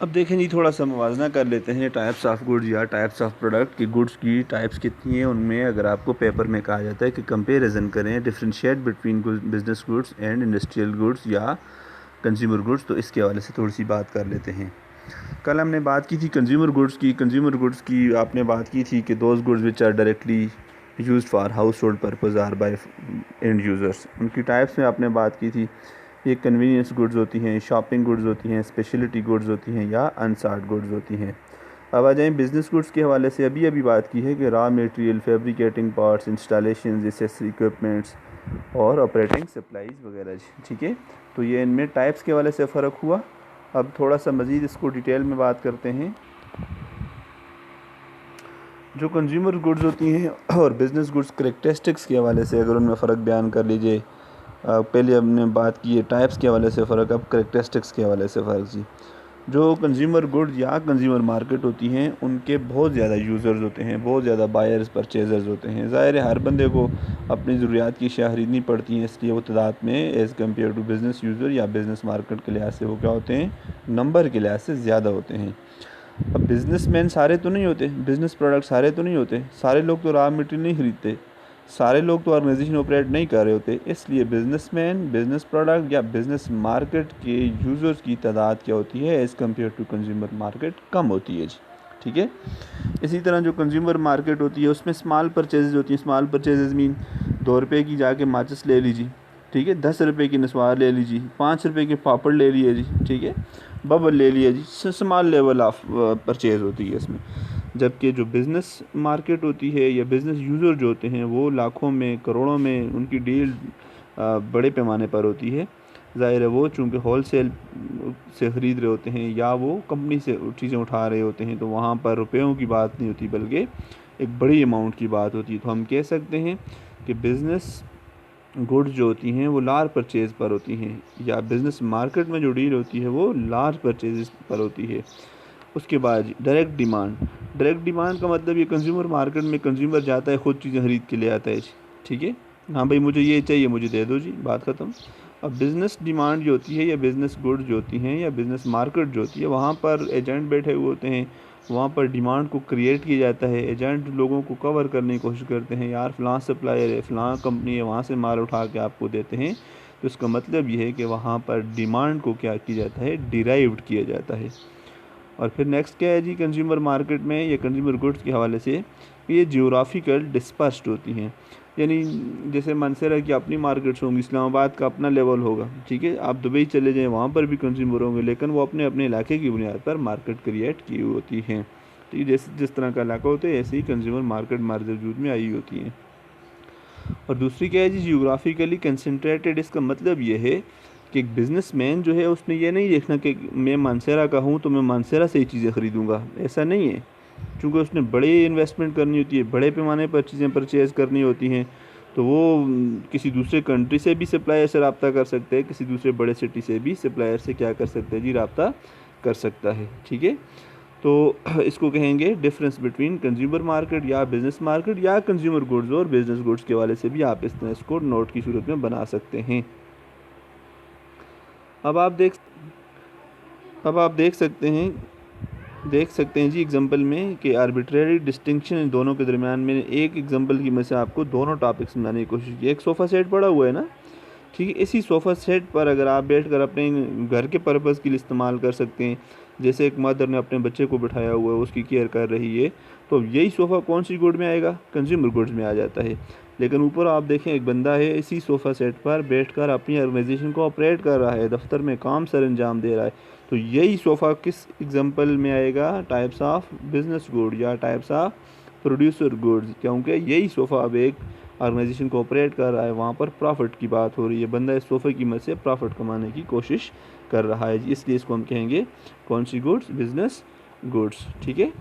अब देखें जी, थोड़ा सा मुवाजना कर लेते हैं टाइप्स ऑफ गुड्स या टाइप्स ऑफ प्रोडक्ट की। गुड्स की टाइप्स कितनी है उनमें, अगर आपको पेपर में कहा जाता है कि कंपेरिजन करें, differentiate between business goods and industrial goods या कंज्यूमर गुड्स, तो इसके हवाले से थोड़ी सी बात कर लेते हैं। कल हमने बात की थी कंज्यूमर गुड्स की। कंज्यूमर गुड्स की आपने बात की थी कि those goods which are directly used for household purpose are by end users. उनकी टाइप्स में आपने बात की थी। ये कन्वीनियंस गुड्स होती हैं, शॉपिंग गुड्स होती हैं, स्पेशलिटी गुड्स होती हैं या अनसॉल्ड गुड्स होती हैं। अब आ जाएँ बिज़नेस गुड्स के हवाले से। अभी बात की है कि raw material, fabricating parts, installation, accessory equipments और ऑपरेटिंग सप्लाईज़ वगैरह। ठीक है, तो ये इनमें टाइप्स के हवाले से फ़र्क हुआ। अब थोड़ा सा मज़ीद इसको डिटेल में बात करते हैं। जो कंज्यूमर गुड्स होती हैं और बिज़नेस गुड्स करैक्टरिस्टिक्स के हवाले से अगर उनमें फ़र्क बयान कर लीजिए। पहले हमने बात की है टाइप्स के हवाले से फ़र्क, अब करैक्टरिस्टिक्स के हवाले से फ़र्क जी। जो कंज्यूमर गुड्स या कंज्यूमर मार्केट होती हैं उनके बहुत ज़्यादा यूज़र्स होते हैं, बहुत ज़्यादा बायर्स परचेज़र्स होते हैं। ज़ाहिर है हर बंदे को अपनी ज़रूरियात की अशिया ख़रीदनी पड़ती हैं, इसलिए वो तादाद में as compare to business user या बिज़नेस मार्केट के लिहाज से वो क्या होते हैं, नंबर के लिहाज से ज़्यादा होते हैं। अब बिज़नेसमैन सारे तो नहीं होते, बिज़नेस प्रोडक्ट सारे तो नहीं होते, सारे लोग तो रॉ मटेरियल नहीं ख़रीदते, सारे लोग तो ऑर्गेनाइजेशन ऑपरेट नहीं कर रहे होते। इसलिए बिज़नेसमैन, बिज़नेस प्रोडक्ट या बिज़नेस मार्केट के यूज़र्स की तादाद क्या होती है as compare to consumer market, कम होती है जी। ठीक है, इसी तरह जो कंज्यूमर मार्केट होती है उसमें स्मॉल परचेजेज़ होती हैं। स्मॉल परचेजेज़ मीन 2 रुपये की जाके माचिस ले लीजिए, ठीक है, 10 रुपये की नस्वार ले लीजिए, 5 रुपये के पापड़ ले लिए जी, ठीक है, बबल ले लिया जी। स्मॉल लेवल ऑफ परचेज़ होती है इसमें। जबकि जो बिज़नेस मार्केट होती है या बिज़नेस यूज़र जो होते हैं वो लाखों में, करोड़ों में उनकी डील बड़े पैमाने पर होती है। ज़ाहिर है वो चूँकि होलसेल से ख़रीद रहे होते हैं या वो कंपनी से चीज़ें उठा रहे होते हैं, तो वहाँ पर रुपयों की बात नहीं होती बल्कि एक बड़ी अमाउंट की बात होती है। तो हम कह सकते हैं कि बिज़नेस गुड्स जो होती हैं वो लार्ज परचेज़ पर होती हैं, या बिज़नेस मार्केट में जो डील होती है वो लार्ज परचेज़ पर होती है। उसके बाद डायरेक्ट डिमांड। डायरेक्ट डिमांड का मतलब ये कंज्यूमर मार्केट में कंज्यूमर जाता है, ख़ुद चीज़ें ख़रीद के ले आता है जी, ठीक है, हाँ भाई मुझे ये चाहिए, मुझे दे दो जी, बात ख़त्म। अब बिज़नेस डिमांड जो होती है या बिज़नेस गुड्स जो होती हैं या बिज़नेस मार्केट जो होती है, वहाँ पर एजेंट बैठे हुए होते हैं, वहाँ पर डिमांड को क्रिएट किया जाता है। एजेंट लोगों को कवर करने की कोशिश करते हैं, यार फ़लाँ सप्लायर है, फ़लाँ कंपनी है, वहाँ से माल उठा के आपको देते हैं। तो इसका मतलब ये है कि वहाँ पर डिमांड को क्या किया जाता है, डिराइव्ड किया जाता है। और फिर नेक्स्ट क्या है जी कंज्यूमर मार्केट में या कंज्यूमर गुड्स के हवाले से, ये जियोग्राफिकल डिस्पर्स्ड होती हैं। यानी जैसे मानसरा की अपनी मार्केट्स होंगी, इस्लामाबाद का अपना लेवल होगा, ठीक है, आप दुबई चले जाएं वहाँ पर भी कंज्यूमर होंगे, लेकिन वो अपने अपने इलाके की बुनियाद पर मार्केट क्रिएट की होती हैं। ठीक है, जैसे जिस तरह का इलाका होता है ऐसे ही कंज्यूमर मार्केट हमारे वजूद में आई होती हैं। और दूसरी क्या है जी, जियोग्राफिकली कंसनट्रेटेड। इसका मतलब ये है कि एक बिज़नेसमैन जो है उसने ये नहीं देखना कि मैं मानसरा का हूँ तो मैं मानसरा से ही चीज़ें ख़रीदूँगा, ऐसा नहीं है। क्योंकि उसने बड़े इन्वेस्टमेंट करनी होती है, बड़े पैमाने पर चीज़ें परचेज़ करनी होती हैं, तो वो किसी दूसरे कंट्री से भी सप्लायर से रब्ता कर सकते हैं, किसी दूसरे बड़े सिटी से भी सप्लायर से क्या कर सकते हैं जी, रब्ता कर सकता है। ठीक है, तो इसको कहेंगे डिफरेंस बिटवीन कंज्यूमर मार्केट या बिज़नेस मार्केट या कंज्यूमर गुड्स और बिज़नेस गुड्स के वाले से भी आप इस तरह इसको नोट की सूरत में बना सकते हैं। अब आप देख सकते हैं जी एग्जांपल में कि आर्बिट्रेरी डिस्टिंक्शन इन दोनों के दरमियान में। एक एग्जांपल की मदद से आपको दोनों टॉपिक समझाने की कोशिश की। एक सोफ़ा सेट पड़ा हुआ है ना, ठीक है, इसी सोफ़ा सेट पर अगर आप बैठकर अपने घर के पर्पज़ के लिए इस्तेमाल कर सकते हैं। जैसे एक मदर ने अपने बच्चे को बिठाया हुआ है, उसकी केयर कर रही है, तो यही सोफ़ा कौन सी गुड में आएगा, कंज्यूमर गुड्स में आ जाता है। लेकिन ऊपर आप देखें एक बंदा है इसी सोफ़ा सेट पर बैठकर अपनी ऑर्गेनाइजेशन को ऑपरेट कर रहा है, दफ्तर में काम सर अंजाम दे रहा है, तो यही सोफ़ा किस एग्जांपल में आएगा, टाइप्स ऑफ बिज़नेस गुड या टाइप्स ऑफ प्रोड्यूसर गुड्स। क्योंकि यही सोफ़ा अब एक ऑर्गेनाइजेशन को ऑपरेट कर रहा है, वहाँ पर प्रॉफिट की बात हो रही है, बंदा इस सोफ़े की मदद से प्रॉफिट कमाने की कोशिश कर रहा है, इसलिए इसको हम कहेंगे कौन सी गुड्स, बिज़नेस गुड्स। ठीक है।